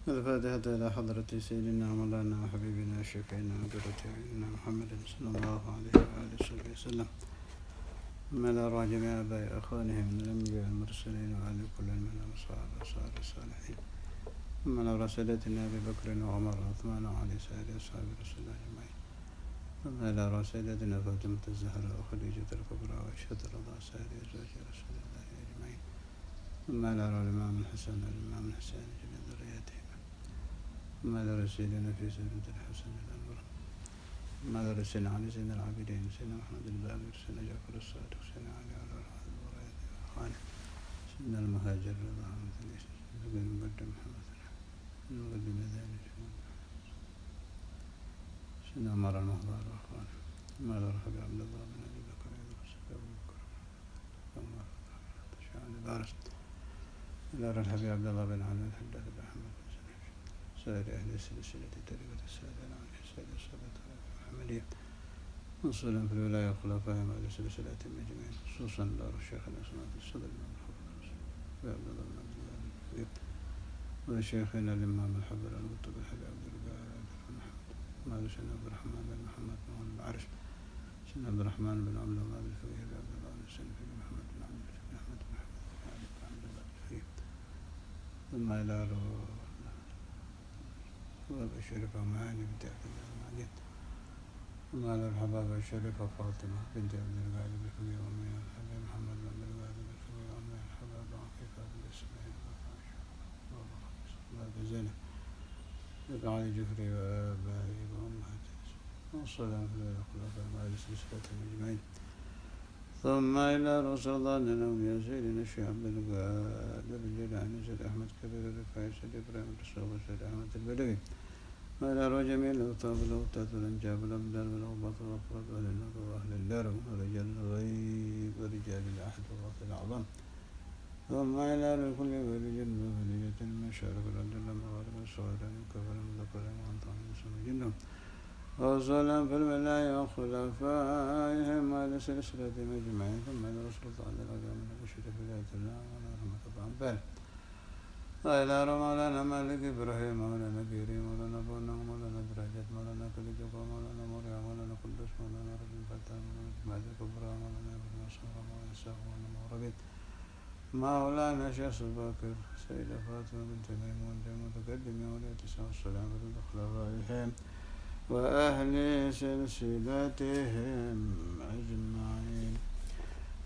الفاتحة إلى حضرة سيدنا مولانا وحبيبنا وشفيعنا وقرة أعيننا محمد صلى الله عليه وآله وصحبه وسلم. أما إلى جميع آباء أخوانهم من الأنبياء المرسلين وعلى كل من أنصار الصالحين. أما إلى رسالتنا أبي بكر وعمر وعثمان وعلي سائر أصحاب رسول الله أجمعين. أما إلى رسالتنا فاطمة الزهراء وخديجة الكبرى وعائشة رضا سائر أزواج رسول الله أجمعين. أما إلى الإمام الحسن والإمام الحسين جميع ذريته. ما لرسولنا في سيرة الحسن الأنور. ما لرسولنا علي سيدنا العابدين سيدنا محمد الباقر سيدنا جعفر الصادق سيدنا علي على الرحمن سيدنا المهاجر رضا عن ثليس سيدنا المقدم محمد المقدم ذلك سيدنا عمر المهضار وأخوانه. ما لرحب عبد الله بن أبي بكر أبو بكر عمر تشاء بارس. لا رحب عبد الله بن علي الحدث بأحمد سائر أهل السلسلة طريقة السادة عن سائر السادة المحمدية وصولا في الولاية وخلفائهم على سلسلة أجمعين خصوصا دار الشيخ الأسماء في الصدر من وعبد الله بن عبد الله الكبير وشيخنا الإمام الحبر القطب الحبيب عبد الرباع محمد مال سيدنا عبد الرحمن بن محمد بن العرش سيدنا عبد الرحمن بن عبد الله الفقيه عبد الله بن سلفي محمد بن عبد أحمد بن عبد الله الفقيه ثم إلى الشريفة معاني بنت عبد الله المعجد وما الحبابة الشريفة فاطمة بنت عبد الغالب الفقيه وأمها الحبيب محمد بن عبد الغالب الفقيه وأمها الحبابة عفيفة بن إسماعيل وأبا زينب بن علي جفري وآبائه وأمهاته والسلام على الخلفاء وعلى سلسلة أجمعين. ثم إلى رسول الله الأولياء سيدنا الشيخ عبد القادر الجيلاني سيد أحمد كبير الرفاعي سيد إبراهيم الرسول سيد أحمد البدوي وإلى جميع الأوطاب والأوتاد والأنجاب والأبدال والأوباط والأفراد وأهل النظر وأهل الدرب ورجال الغيب ورجال العهد والغفل الأعظم. ثم إلى كل ولي وولية من شارك الأرض المغارب والصغير الكبر المذكر وأنطان المسلم جنهم وصلا في الولاية وخلفائهم على سلسلتهم أجمعين. ثم إلى رسول الله عليه الأجر من البشر في ذات الله ونرحمة طعام بال وإلى مولانا مالك إبراهيم مولانا كريم مولانا بونا مولانا درجات مولانا كليجوك مولانا مريم مولانا قدس مولانا رب الفتح مولانا جماعة الكبرى مولانا ابن مصر مولانا ساق مولانا مغربين مولانا شيخ الباكر سيدة فاطمة بنت ميمون متقدم ولاية السلام خلفائهم وأهل سلسلتهم أجمعين.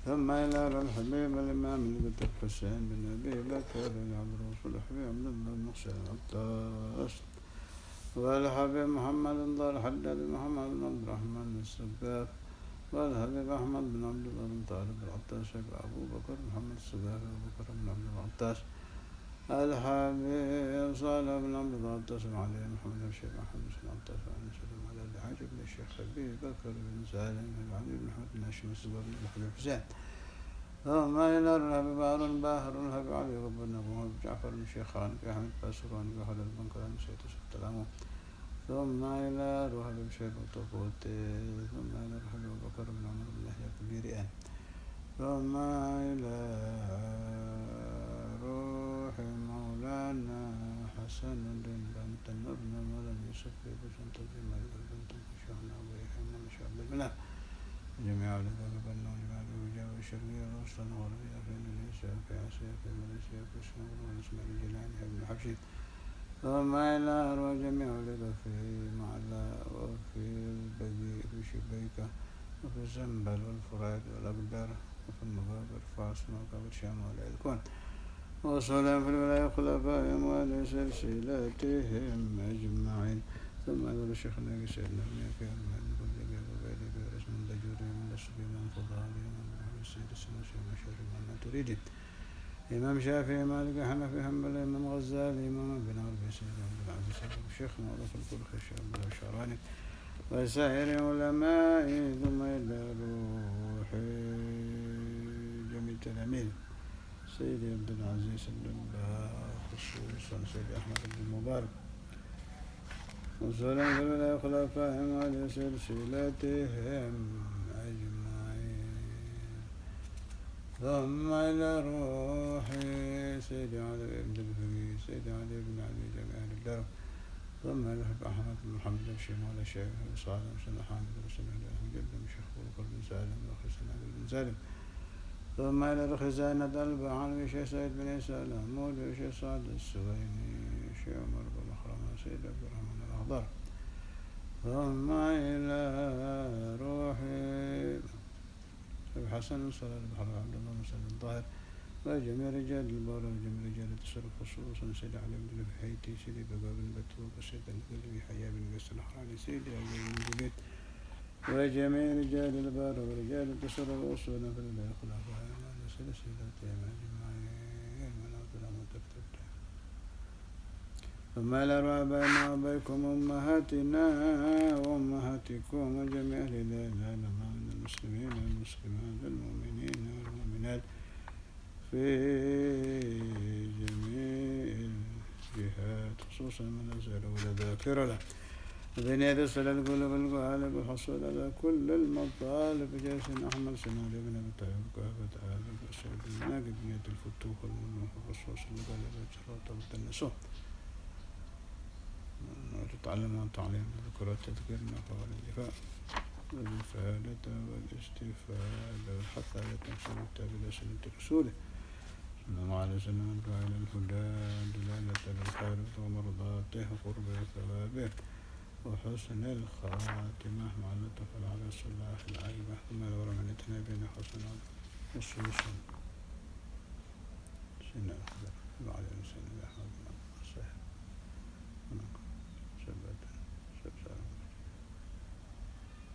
ثم إلى الحبيب الإمام القطب حسين بن أبي بكر عبد الرسول الحبيب عبد الله بن حسين العطاس والحبيب محمد ضار حداد محمد بن عبد الرحمن السقاف والحبيب أحمد بن عبد الله بن طالب العطاس أبو بكر محمد السقاف أبو بكر بن عبد العطاس الحبيب صالح بن عبد الله العطاس وعلي محمد الشيخ محمد بن العطاس وعلي سلم على الحاج بن الشيخ أبي بكر بن سالم بن علي بن محمد بن هاشم السقاف بن الحبيب حسين. ثم إلى الحبيب هارون باهر الحبيب علي بن أبو جعفر بن الشيخان في أحمد باسران في خالد بن كرم سيد السلام. ثم إلى الحبيب شيخ الطقوط ثم إلى الحبيب بكر بن عمر بن يحيى الكبير ثم إلى روح مولانا حسن بنت ابن مولانا يوسف بنت الملك بنت الشيخنا أبو يحيى من شعب البنات جميع الأولاد بن وجماع الوجاء والشرقية والوسطى والغربية في إندونيسيا في آسيا في ماليزيا في سنغافورة والإسماعيلي الجيلاني بن حبشي. ثم إلى أروى جميع الأولاد في معلى وفي البقيع في شبيكة وفي الزنبل والفرات والأقدار وفي المغابر فاس ومقابر الشام والعلكون وصلا في الولاية خلفائهم وعلى سلسلتهم أجمعين. ثم أدر الشيخ النبي سيدنا ابن كريم من كل جبل وبيلي بيرس من دجوري من دسبي من فضالي من السيد السنوسي من شر ما تريد إمام شافعي مالك حنفي حنبلي من غزالي إمام بن عربي سيد عبد العزيز الشيخ مولا في الكل خشي عبد الله الشعراني وسائر علماء. ثم إلى روح جميع تلاميذ سيدي عبد العزيز الدباغ خصوصا سيدي أحمد بن المبارك وسلام في الولاية خلفائهم وعلى سلسلتهم أجمعين. ثم إلى روح سيدي علي بن الفقيه سيدي علي بن علي جميع أهل الدرب ثم إلى أحمد بن محمد بن شيماء الشيخ صالح بن حامد بن سلمة بن جد بن شيخ بكر بن سالم بن حسين بن سالم ثم إلى الخزانة البعان بشيخ سيد بن عيسى الأحمود بشيخ سعد السويني شيخ عمر بن مخرمة سيد عبد الرحمن الأخضر ثم إلى روح أبي حسن صلى البحر عبد الله بن سعد الظاهر وجميع رجال البر وجميع رجال التصرف خصوصا سيد علي بن الحيتي سيدي بقى بن بطوط سيد القلبي حيا بن قيس الحراني سيدي علي بن جبيت وجميع رجال البر ورجال التصرف وأصولا في الخلفاء سلسلة أجمعين من أطلع متكتب ثم الأرواح بيننا وبينكم أمهاتنا وأمهاتكم وجميع أهل العالم من المسلمين والمسلمات والمؤمنين والمؤمنات في جميع الجهات خصوصا من أزال ولا ذاكر له الذين يدسل القلوب القالب والحصول على كل المطالب جيش أحمد سنالي بن أبي طالب كافة آل بسعود الناقب نية الفتوح والمنوح والرصوص القالب والجرات والتنسوح وتتعلم عن تعليم الذكرى التذكير النفع والإنفاء والإفادة والاستفادة والحث على تنسيب التابع سنة رسوله صلى الله عليه وسلم الدعاء إلى الهدى دلالة الخير ومرضاته قرب ثوابه وحسن الخاتمة مع اللطف على صلاح العيبة ثم لو رمنتنا بين حسن خصوصا سنة الخبر وعلى لسان الأحمد بن الصحيح سبت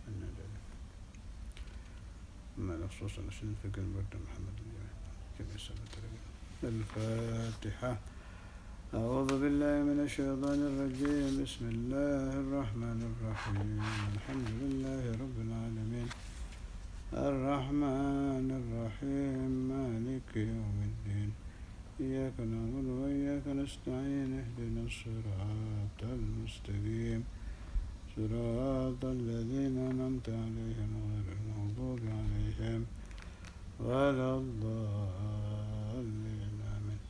الندى ثم خصوصا سنة فكر برد محمد كما سبت الفاتحة أعوذ بالله من الشيطان الرجيم بسم الله الرحمن الرحيم الحمد لله رب العالمين الرحمن الرحيم مالك يوم الدين إياك نعبد وإياك نستعين اهدنا الصراط المستقيم صراط الذين أنعمت عليهم غير المغضوب عليهم ولا الضالين آمين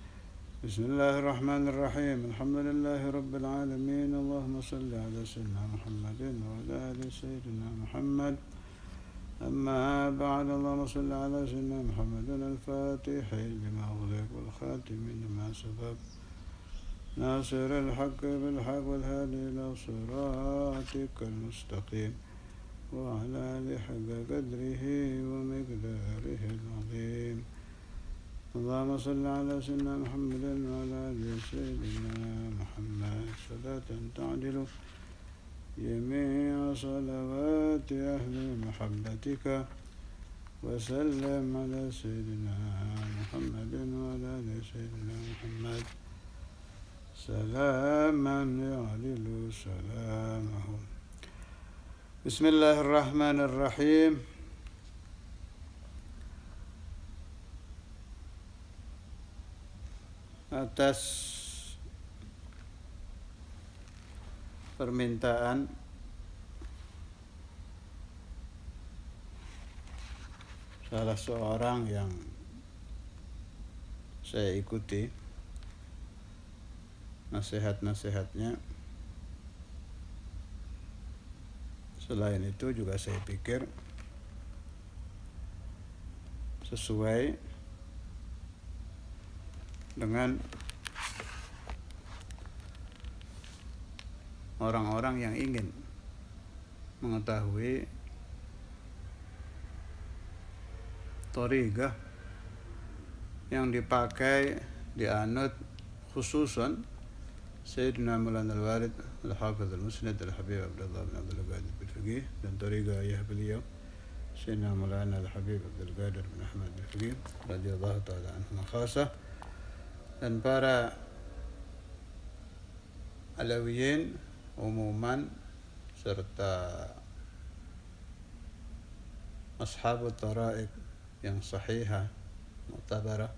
بسم الله الرحمن الرحيم الحمد لله رب العالمين اللهم صل على سيدنا محمد وعلى آل سيدنا محمد أما بعد اللهم صل على سيدنا محمد الفاتح لما أغلق والخاتم لما سبق ناصر الحق بالحق والهادي إلى صراطك المستقيم وعلى آله حق قدره ومقداره العظيم اللهم صل على سيدنا محمد وعلى آل سيدنا محمد صلاة تعدل جميع صلوات أهل محبتك وسلم على سيدنا محمد وعلى آل سيدنا محمد سلاما يعدل سلامه بسم الله الرحمن الرحيم atas permintaan salah seorang yang saya ikuti nasihat-nasihatnya. Selain itu juga saya pikir sesuai dengan orang-orang yang ingin mengetahui thariqah yang dipakai dianut khususan Sayyidina Maulana Al-Walid Al-Hafidh Al-Musnad Al-Habib Abdullah bin Abdul Qadir bin Faqih dan thariqah ayah beliau Sayyidina Maulana Al-Habib Abdul Qadir bin Ahmad bin Faqih radhiyallahu ta'ala anhu khasah dan para alawiyin umuman serta ashabut tara'iq yang sahihah mu'tabarah.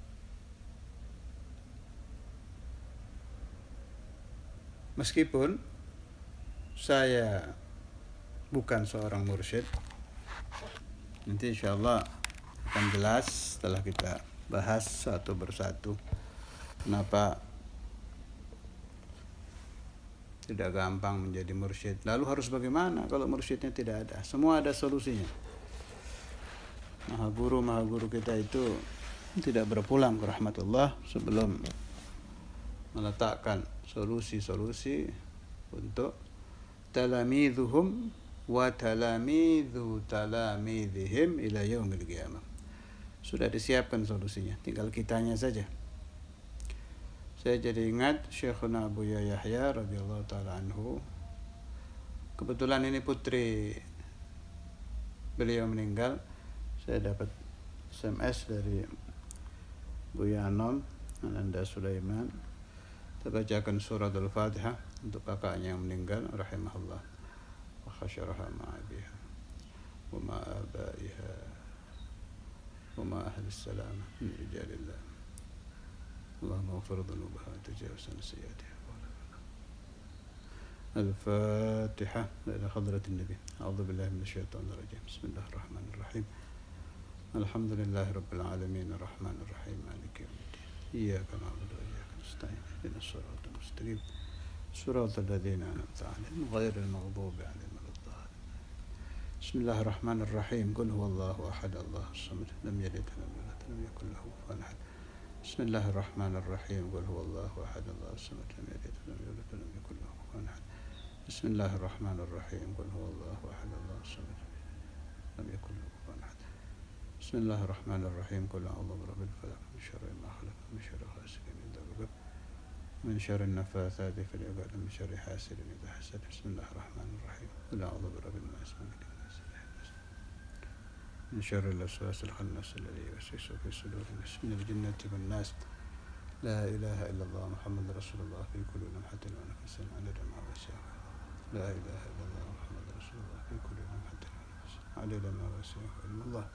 Meskipun saya bukan seorang mursyid, nanti insyaallah akan jelas setelah kita bahas satu persatu kenapa tidak gampang menjadi mursyid. Lalu harus bagaimana kalau mursyidnya tidak ada? Semua ada solusinya. Maha guru kita itu tidak berpulang ke rahmatullah sebelum meletakkan solusi-solusi untuk talamidhuhum wa talamidhu talamidhihim ila yaumil qiyamah. Sudah disiapkan solusinya, tinggal kitanya saja. Saya jadi ingat Syekhuna Buya Yahya radhiyallahu taala anhu. Kebetulan ini putri beliau meninggal. Saya dapat SMS dari Buya Anom Ananda Sulaiman. Kita bacakan surat Al-Fatihah untuk kakaknya yang meninggal rahimahullah. Wa khasyaraha ma'abiha wa ma'abaiha wa ma'ahli salamah min rijalillah. Allahumma ghfir dhunubaha wa tajawaz an sayyi'atiha. Al-Fatihah ila hadratin Nabi. A'udzu billahi minasy syaithanir rajim. Bismillahirrahmanirrahim. Alhamdulillahi rabbil alamin arrahmanir rahim maliki yaumiddin. Iyyaka na'budu wa iyyaka nasta'in. Ihdinas siratal mustaqim. Siratal ladzina an'amta 'alaihim ghairil maghdubi 'alaihim waladdallin. Bismillahirrahmanirrahim. Qul huwallahu ahad, Allahus samad, lam yalid wa lam yulad wa lam yakul lahu kufuwan ahad. Bismillahirrahmanirrahim. Qul huwallahu ahad, Allahus samad, lam yalid wa lam yulad wa lam yakul lahu kufuwan ahad. Bismillahirrahmanirrahim. Qul huwallahu ahad, Allahus samad, lam yakul lahu kufuwan ahad. Bismillahirrahmanirrahim. Qul a'udzu birabbil falaq min syarri ma khalaq min syarri ghasiqin idza waqab min syarri an-naffatsati fil 'uqad min syarri hasidin idza hasad. Bismillahirrahmanirrahim. Qul a'udzu birabbin nas malikin nas ilahin nas min syarri al-waswasil khannas alladhi yuwaswisu fi sudurin nas minal jinnati wan nas. La ilaha illallah Muhammadur Rasulullah fi kulli lamhatin wa nafasin 'adada ma wasi'a. La ilaha illallah Muhammadur Rasulullah fi kulli lamhatin wa nafasin 'adada ma wasi'a ilmullah.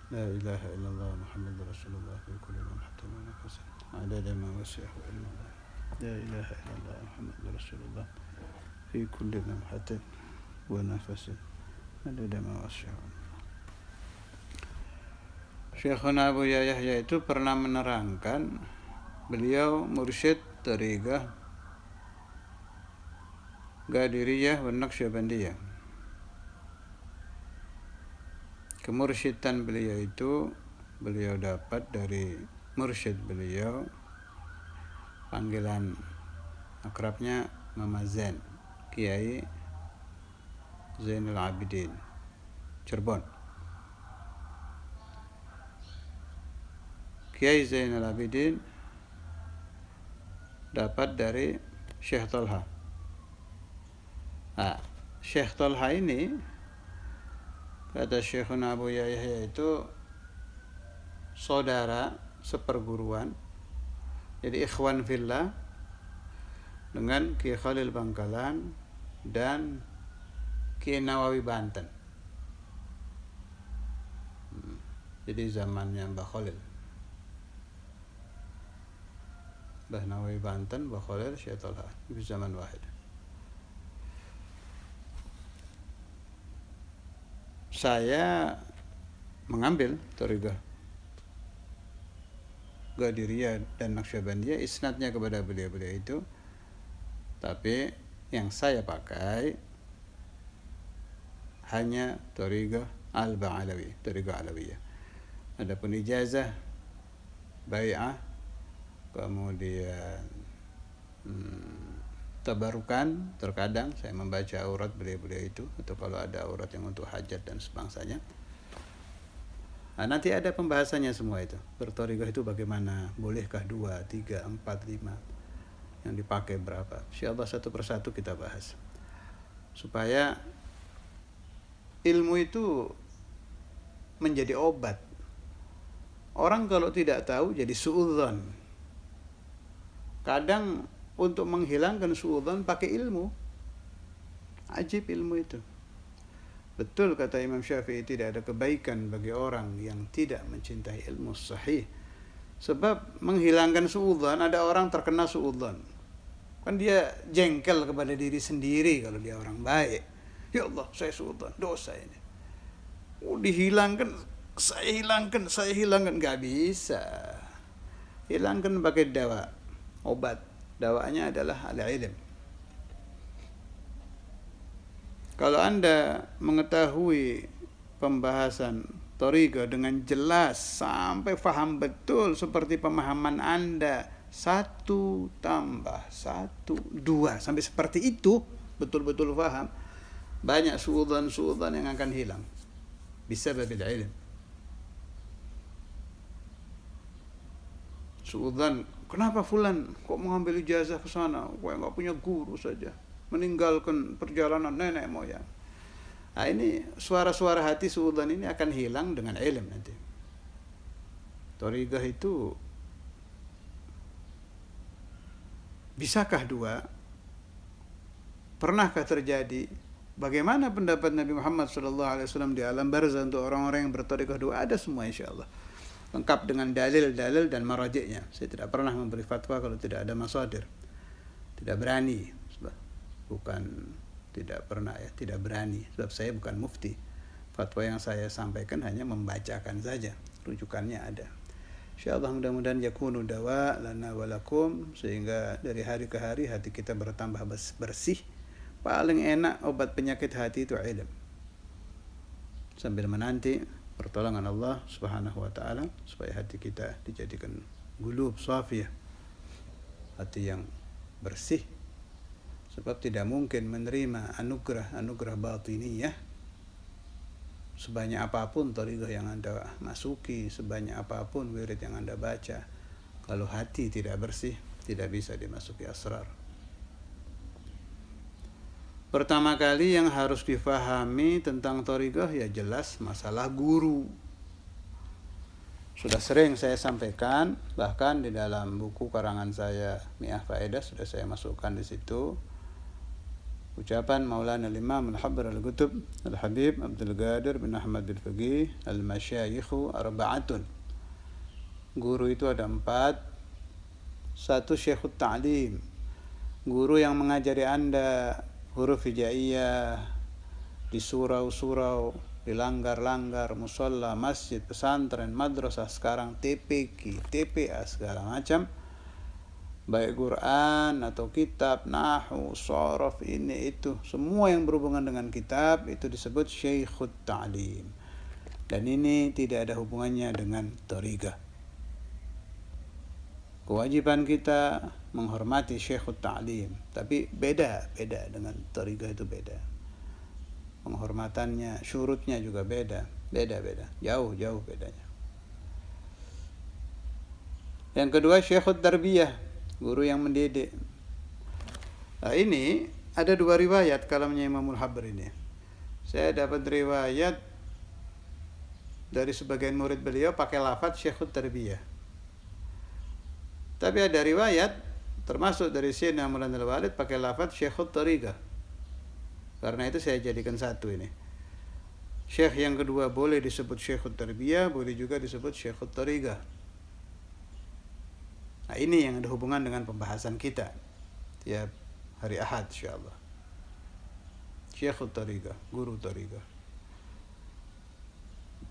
لا إله إلا الله محمد رسول الله في كل لمحة ونفس عدد ما وسعه علم الله. لا إله إلا الله محمد رسول الله في كل لمحة ونفس عدد ما وسعه علم الله. Syekhuna Buya Yahya itu pernah menerangkan beliau mursyid tariqah Qadiriyah wa Naqsyabandiyah. Kemursyidhan beliau itu beliau dapat dari mursyid beliau, panggilan akrabnya Mama Zain, Kiai Zainul Abidin, Cirebon. Kiai Zainul Abidin dapat dari Syekh Tolha. Nah, Syekh Tolha ini kata Syekhuna Buya Yahya itu saudara seperguruan, jadi ikhwan fillah dengan Kiai Khalil Bangkalan dan Kiai Nawawi Banten. Jadi zamannya Mbah Khalil, Mbah Nawawi Banten, Mbah Khalil, Syekh Tolha, di zaman wahid. Saya mengambil tariqah Qadiriyah dan Naqsyabandiyah isnadnya kepada beliau-beliau itu, tapi yang saya pakai hanya tariqah Al-Ba'alawi, tariqah Alawiyah. Adapun ijazah, bai'ah, kemudian tabarukan, terkadang saya membaca aurat beliau-beliau itu, atau kalau ada aurat yang untuk hajat dan sebangsanya. Nah, nanti ada pembahasannya semua itu. Bertariqah itu bagaimana? Bolehkah 2, 3, 4, 5? Yang dipakai berapa? Insyaallah satu persatu kita bahas. Supaya ilmu itu menjadi obat. Orang kalau tidak tahu jadi suudzon. Kadang untuk menghilangkan suudzon pakai ilmu. Ajib ilmu itu. Betul kata Imam Syafi'i, tidak ada kebaikan bagi orang yang tidak mencintai ilmu sahih. Sebab menghilangkan suudzon, ada orang terkena suudzon. Kan dia jengkel kepada diri sendiri kalau dia orang baik. Ya Allah, saya suudzon, dosa ini. Dihilangkan, saya hilangkan, nggak bisa. Hilangkan pakai dawa, obat. Dawanya adalah al-ilm. Kalau Anda mengetahui pembahasan thariqah dengan jelas sampai faham betul seperti pemahaman Anda, 1 tambah 1 2 sampai seperti itu, betul-betul faham, banyak suudzon yang akan hilang bisababil ilm. Suudzon, kenapa fulan kok mengambil ijazah ke sana, kok nggak punya guru saja, meninggalkan perjalanan nenek moyang. Nah, ini suara-suara hati suudzon ini akan hilang dengan ilm nanti. Thariqah itu bisakah 2? Pernahkah terjadi? Bagaimana pendapat Nabi Muhammad SAW di alam barzah untuk orang-orang yang berthariqah 2? Ada semua insyaAllah, lengkap dengan dalil-dalil dan marajiknya. Saya tidak pernah memberi fatwa kalau tidak ada masadir. Tidak berani, bukan tidak pernah ya, tidak berani, sebab saya bukan mufti. Fatwa yang saya sampaikan hanya membacakan saja, rujukannya ada. Insyaallah mudah-mudahan yakunu dawa lana walakum, sehingga dari hari ke hari hati kita bertambah bersih. Paling enak obat penyakit hati itu ilmu. Sambil menanti pertolongan Allah Subhanahu wa taala supaya hati kita dijadikan gulub safiyah, hati yang bersih. Sebab tidak mungkin menerima anugerah batiniyah sebanyak apapun thariqah yang Anda masuki, sebanyak apapun wirid yang Anda baca, kalau hati tidak bersih, tidak bisa dimasuki asrar. Pertama kali yang harus difahami tentang thariqah ya jelas masalah guru. Sudah sering saya sampaikan, bahkan di dalam buku karangan saya Mi'ah Faedah sudah saya masukkan di situ ucapan Maulana Imam Al-Habr Al-Qutub Al-Habib Abdul Qadir bin Ahmad Al-Faqih Al-Masyayikhu Arba'atun. Guru itu ada 4. 1, Syekhut Ta'lim, guru yang mengajari Anda huruf hijaiyah di surau-surau, di langgar-langgar, musalla, masjid, pesantren, madrasah, sekarang TPQ, TPA, segala macam, baik Quran atau kitab, nahwu, sharaf, ini itu, semua yang berhubungan dengan kitab itu disebut Syekhut Ta'lim. Dan ini tidak ada hubungannya dengan thariqah. Kewajiban kita menghormati Syekhut Ta'lim, tapi beda dengan thariqah, itu beda. Penghormatannya, syurutnya juga beda, jauh bedanya. Yang kedua, Syekhut Tarbiyah, guru yang mendidik. Nah, ini ada 2 riwayat kalamnya Imamul Habr ini. Saya dapat riwayat dari sebagian murid beliau pakai lafaz Syekhut Tarbiyah. Tapi ada riwayat termasuk dari Syekh Maulana Al-Walid pakai lafaz Syekhut Thariqah. Karena itu saya jadikan satu ini. Syekh yang kedua boleh disebut Syekhut Tarbiyah, boleh juga disebut Syekhut Thariqah. Nah, ini yang ada hubungan dengan pembahasan kita tiap hari Ahad insyaallah. Syekhut Thariqah, guru thariqah.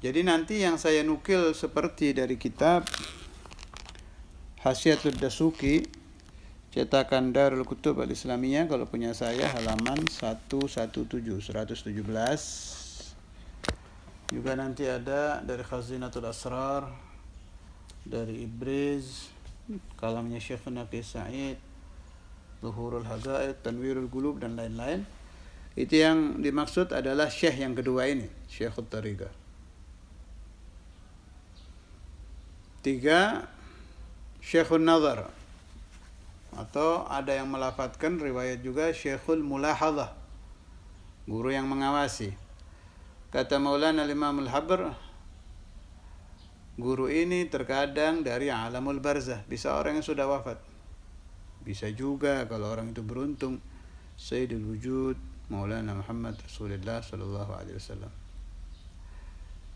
Jadi nanti yang saya nukil seperti dari kitab Hasyiatud Dasuki cetakan Darul Kutub Al-Islamiyah, kalau punya saya halaman 117. Juga nanti ada dari Khazinatul Asrar, dari Ibriz, kalamnya Syekh Naqi Sa'id, Zuhurul Hazaid, Tanwirul Qulub, dan lain-lain. Itu yang dimaksud adalah syekh yang kedua ini, Syekhut Thariqah. 3, Syekhun Nazar, atau ada yang melafatkan riwayat juga Syekhul Mulahadhah, guru yang mengawasi. Kata Maulana Imam Al-Habr, guru ini terkadang dari alamul barzah, bisa orang yang sudah wafat, bisa juga kalau orang itu beruntung Sayyidul Wujud Maulana Muhammad Rasulullah sallallahu alaihi wasallam.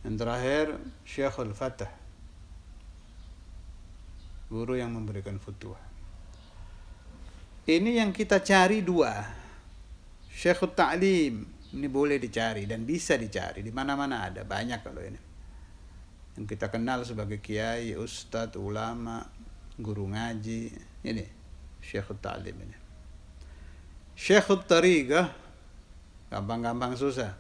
Yang terakhir Syekhul Fatah, guru yang memberikan futuh. Ini yang kita cari 2. Syekhut Ta'lim ini boleh dicari dan bisa dicari di mana-mana, ada banyak kalau ini. yang kita kenal sebagai kiai, ustadz, ulama, guru ngaji. Ini Syekhut Ta'lim ini. Syekhut Tariqah gampang-gampang susah.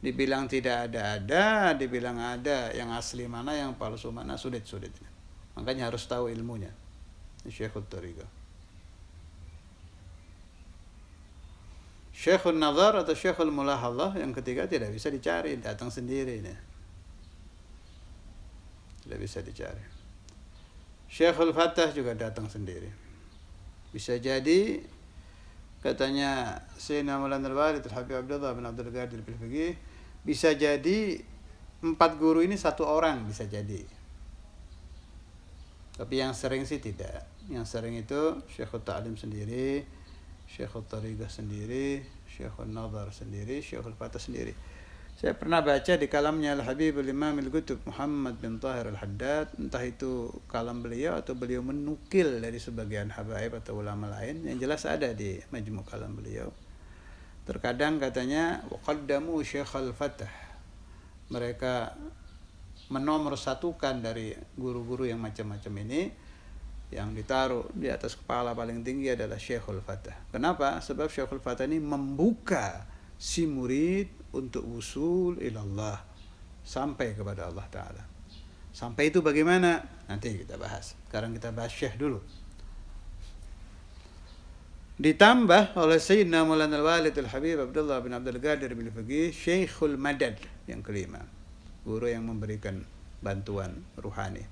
Dibilang tidak ada, dibilang ada. Yang asli mana, yang palsu mana, sulit-sulit. Makanya harus tahu ilmunya. Syekhut Tariqah. Syekhul Nazar atau Syekhul Mulahadhah yang ketiga tidak bisa dicari, datang sendiri ini. Tidak bisa dicari. Syekhul Fatah juga datang sendiri. Bisa jadi katanya Sayyidina Maulana Al-Walid Al-Habib Abdullah bin Abdul Qadir Al-Fiqih, bisa jadi 4 guru ini satu orang, bisa jadi. Tapi yang sering sih tidak. Yang sering itu Syekhul Ta'lim sendiri, Syekhul Tariqah sendiri, Syekhul Nazar sendiri, Syekhul Fatah sendiri. Saya pernah baca di kalamnya Al-Habib Al-Imam Al-Qutub Muhammad bin Tahir Al-Haddad, entah itu kalam beliau atau beliau menukil dari sebagian habaib atau ulama lain, yang jelas ada di majmu' kalam beliau. Terkadang katanya waqaddamu Syekhul Fatah. Mereka menomorsatukan dari guru-guru yang macam-macam ini, yang ditaruh di atas kepala paling tinggi adalah Syekhul Fatah. Kenapa? Sebab Syekhul Fatah ini membuka si murid untuk usul ilallah, sampai kepada Allah Ta'ala. Sampai itu bagaimana? Nanti kita bahas. Sekarang kita bahas Syekh dulu. Ditambah oleh Sayyidina Maulana Al-Walid Al-Habib Abdullah bin Abdul Qadir Al-Fiqih, Syekhul Madad yang kelima. Guru yang memberikan bantuan ruhani,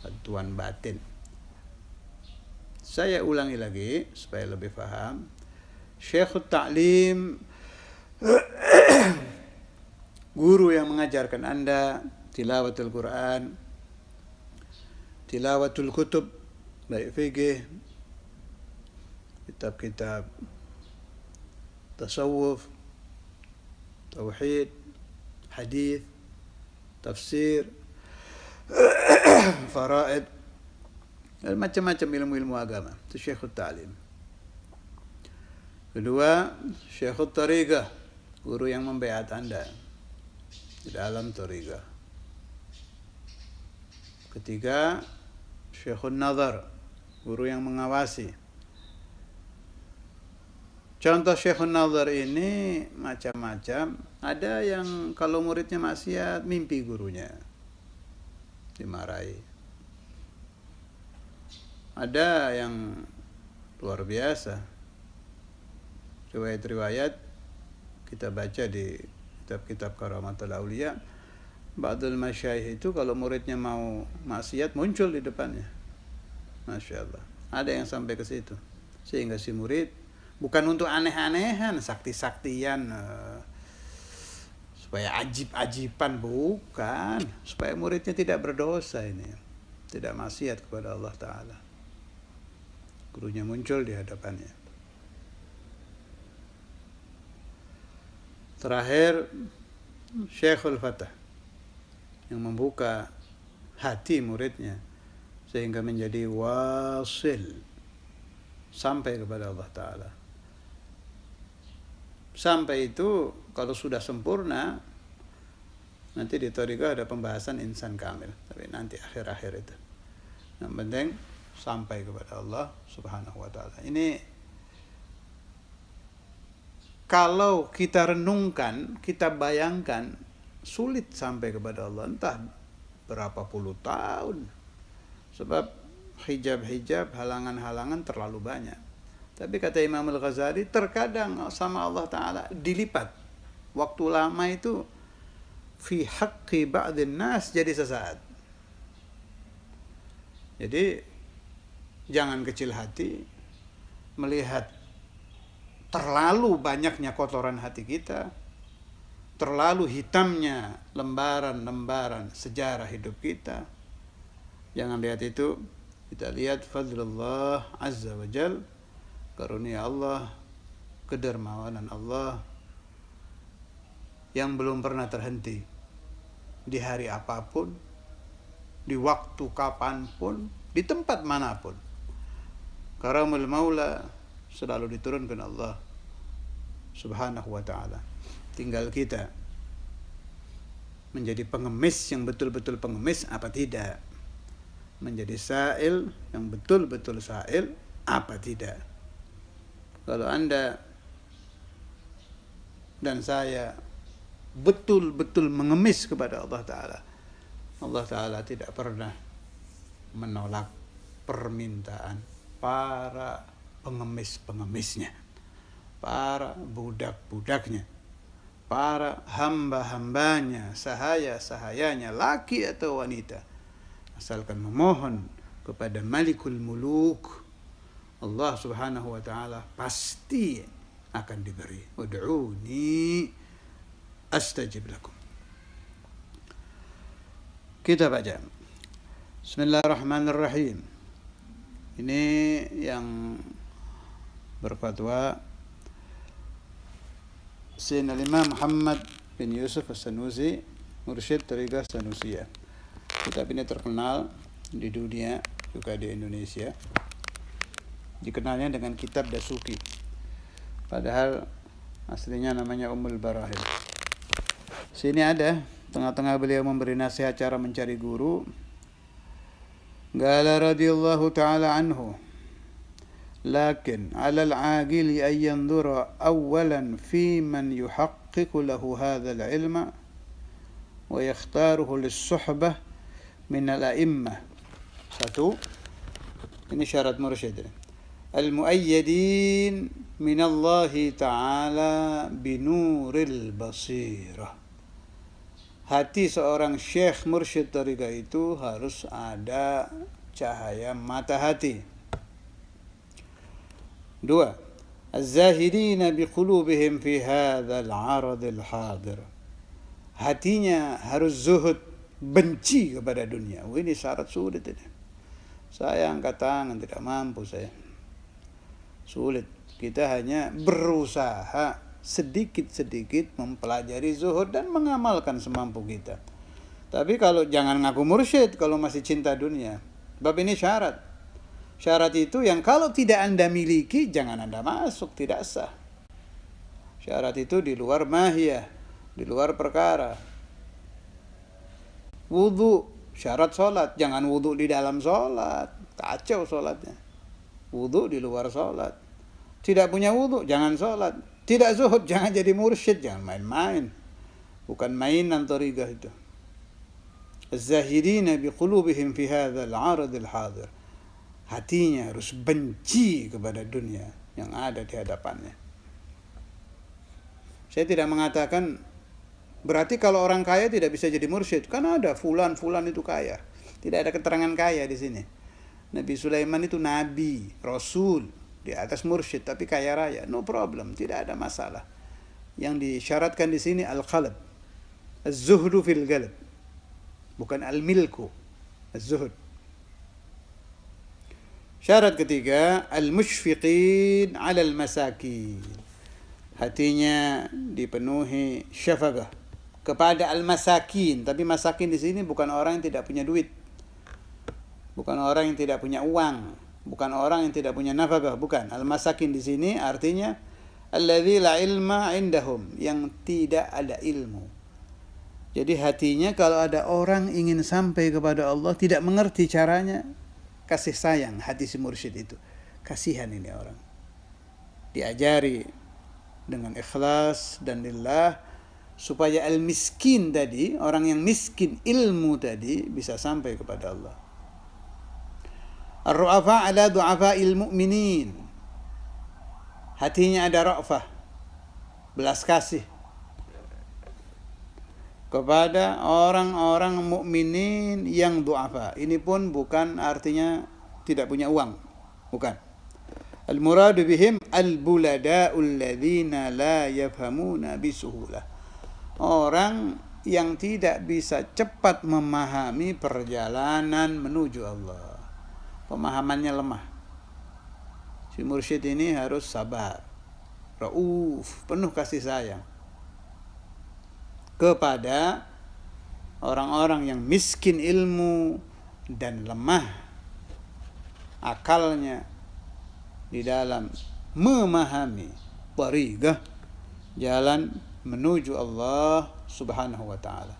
bantuan batin. Saya ulangi lagi supaya lebih paham. Syekhut Ta'lim, guru yang mengajarkan Anda tilawatul Quran, tilawatul kutub, baik fikih, kitab-kitab tasawuf, tauhid, hadis, tafsir, faraid, macam-macam ilmu-ilmu agama. Itu Syekhut Ta'lim. Kedua, Syekhut Tariqah, guru yang membaiat Anda di dalam Tariqah. Ketiga, Syekhun Nazar, guru yang mengawasi. Contoh Syekhun Nazar ini macam-macam. Ada yang kalau muridnya maksiat, mimpi gurunya dimarahi. Ada yang luar biasa. Riwayat-riwayat kita baca di kitab-kitab Karamatul Auliya, ba'dul masyayikh itu kalau muridnya mau maksiat muncul di depannya. Masya Allah. Ada yang sampai ke situ. Sehingga si murid bukan untuk aneh-anehan, sakti-saktian, supaya ajib-ajiban, bukan. Supaya muridnya tidak berdosa ini, tidak maksiat kepada Allah Ta'ala. Gurunya muncul di hadapannya. Terakhir, Syekhul Fatah, yang membuka hati muridnya sehingga menjadi wasil sampai kepada Allah Ta'ala. Sampai itu kalau sudah sempurna, nanti di Thariqah ada pembahasan insan kamil, tapi nanti akhir-akhir itu. Yang penting sampai kepada Allah Subhanahu wa Ta'ala. Ini kalau kita renungkan, kita bayangkan, sulit sampai kepada Allah, entah berapa puluh tahun. Sebab hijab-hijab, halangan-halangan terlalu banyak. Tapi kata Imam Al-Ghazali, terkadang sama Allah Ta'ala dilipat. Waktu lama itu fi haqqi ba'dhin nas jadi sesaat. Jadi jangan kecil hati melihat terlalu banyaknya kotoran hati kita, terlalu hitamnya lembaran-lembaran sejarah hidup kita. Jangan lihat itu, kita lihat fadlullah azza wa jal, karunia Allah, kedermawanan Allah yang belum pernah terhenti di hari apapun, di waktu kapanpun, di tempat manapun. Karamul Maula selalu diturunkan Allah Subhanahu wa Ta'ala. Tinggal kita menjadi pengemis yang betul-betul pengemis apa tidak, menjadi sa'il yang betul-betul sa'il apa tidak. Kalau Anda dan saya betul-betul mengemis kepada Allah Ta'ala tidak pernah menolak permintaan para pengemis-pengemisnya, para budak-budaknya, para hamba-hambanya, sahaya-sahayanya, laki atau wanita, asalkan memohon kepada Malikul Muluk, Allah Subhanahu wa Ta'ala pasti akan diberi. Ud'uni astajib lakum. Kita baca Bismillahirrahmanirrahim. Ini yang berfatwa Sayyidina Imam Muhammad bin Yusuf As-Sanusi, Mursyid Thariqah Sanusiyah. Kitab ini terkenal di dunia, juga di Indonesia. Dikenalnya dengan kitab Dasuki, padahal aslinya namanya Ummul Barahil. Sini ada, tengah-tengah beliau memberi nasihat cara mencari guru. Qala radhiyallahu ta'ala anhu, lakin 'ala al-'aqili an yanzura awwalan fi man yuhaqqiqu lahu hadha al-'ilma wa yakhtaruhu lis-suhbah min al-a'immah. Satu, ini syarat mursyid. Al-mu'ayyadin min Allah Ta'ala binuril basirah. Hati seorang syekh mursyid tariqah itu harus ada cahaya mata hati. Dua, az-zahidina biqulubihim fi hadzal 'aradil hadir. Hatinya harus zuhud, benci kepada dunia. Ini syarat sulit ini. Saya angkat tangan, tidak mampu saya. Sulit. Kita hanya berusaha sedikit-sedikit mempelajari zuhud dan mengamalkan semampu kita. Tapi kalau jangan ngaku mursyid kalau masih cinta dunia. Bab ini syarat. Syarat itu yang kalau tidak Anda miliki, jangan Anda masuk, tidak sah. Syarat itu di luar mahiyah, di luar perkara. Wudu, syarat sholat. Jangan wudu di dalam sholat, kacau sholatnya. Wudu di luar sholat. Tidak punya wudu, jangan sholat. Tidak zuhud, jangan jadi mursyid, jangan main-main. Bukan mainan tariqah itu. Az-zahidina biqulubihim fi hadzal 'aradil hadir. Hatinya harus benci kepada dunia yang ada di hadapannya. Saya tidak mengatakan berarti kalau orang kaya tidak bisa jadi mursyid. Karena ada fulan itu kaya. Tidak ada keterangan kaya di sini. Nabi Sulaiman itu nabi, rasul, di atas mursyid tapi kaya raya, no problem, tidak ada masalah. Yang disyaratkan di sini al-qalb, az-zuhdu fil qalb, bukan al-milku, az-zuhd. Syarat ketiga, al-mushfiqin 'ala al-masakin. Hatinya dipenuhi syafaqah kepada al-masakin, tapi masakin di sini bukan orang yang tidak punya duit. Bukan orang yang tidak punya uang, bukan orang yang tidak punya nafkah, bukan. Al-masakin di sini artinya alladzi la ilma indahum, yang tidak ada ilmu. Jadi hatinya kalau ada orang ingin sampai kepada Allah tidak mengerti caranya, kasih sayang hati si mursyid itu. Kasihan ini orang. Diajari dengan ikhlas dan lillah supaya al-miskin tadi, orang yang miskin ilmu tadi bisa sampai kepada Allah. Ar-ru'afa ala du'afa'il mu'minin. Hatinya ada ra'fah, belas kasih kepada orang-orang mukminin yang du'afa. Ini pun bukan artinya tidak punya uang, bukan. Al-muradu bihim al-bulada'ul ladzina la yafhamuna bisuhulah. Orang yang tidak bisa cepat memahami perjalanan menuju Allah. Pemahamannya lemah. Si mursyid ini harus sabar, rauf, penuh kasih sayang kepada orang-orang yang miskin ilmu dan lemah akalnya di dalam memahami tariqah, jalan menuju Allah Subhanahu wa ta'ala.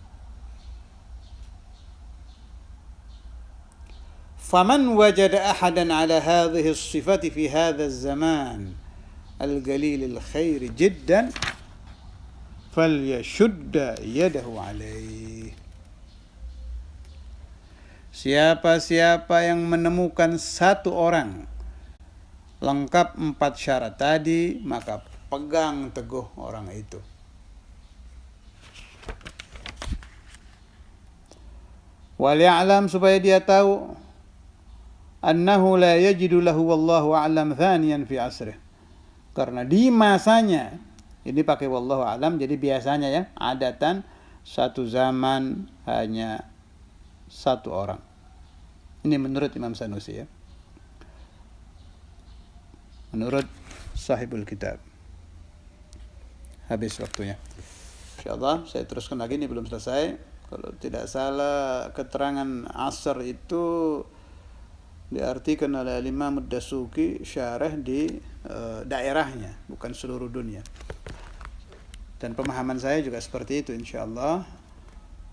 faman wajada ahadan ala hadhihi as-sifati fi hadha az-zaman al-qalil al-khair jiddan falyashudda yadahu alaih. Siapa-siapa yang menemukan satu orang lengkap 4 syarat tadi, maka pegang teguh orang itu. Wal ya'lam, supaya dia tahu, annahu la yajidu lahu wallahu a'lam thaniyan fi asrih. Karena di masanya, ini pakai wallahu a'lam, jadi biasanya ya, adatan satu zaman hanya satu orang. Ini menurut Imam Sanusi ya. Menurut sahibul kitab. Habis waktunya. Insyaallah saya teruskan lagi, ini belum selesai. Kalau tidak salah keterangan asar itu diartikan oleh Imam Ad-Dasuki syarah di daerahnya, bukan seluruh dunia. Dan pemahaman saya juga seperti itu insyaallah.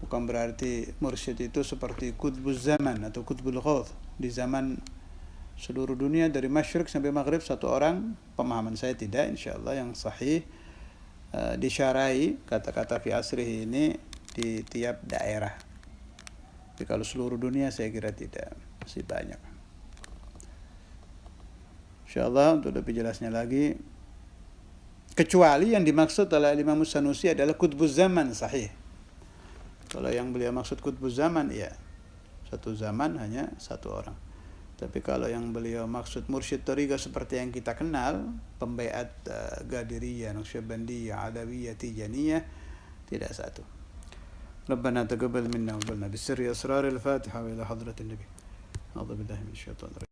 Bukan berarti mursyid itu seperti qutbuz zaman atau qutbul ghaus, di zaman seluruh dunia dari masyriq sampai maghrib satu orang. Pemahaman saya tidak, insyaallah yang sahih disyarahi kata-kata fi asrih ini di tiap daerah. Tapi kalau seluruh dunia saya kira tidak, masih banyak. Insyaallah untuk lebih jelasnya lagi, kecuali yang dimaksud oleh Imam Sanusi adalah qutbuz zaman sahih. Kalau yang beliau maksud qutbuz zaman, ya satu zaman hanya satu orang. Tapi kalau yang beliau maksud mursyid thariqah seperti yang kita kenal, pembaiat Qadiriyah, Naqsyabandiyah, Alawiyah, Tijaniyah, tidak satu. ربنا تقبل منا وقبلنا بسر أسرار الفاتحة وإلى حضرة النبي. أعوذ بالله من الشيطان الرجيم.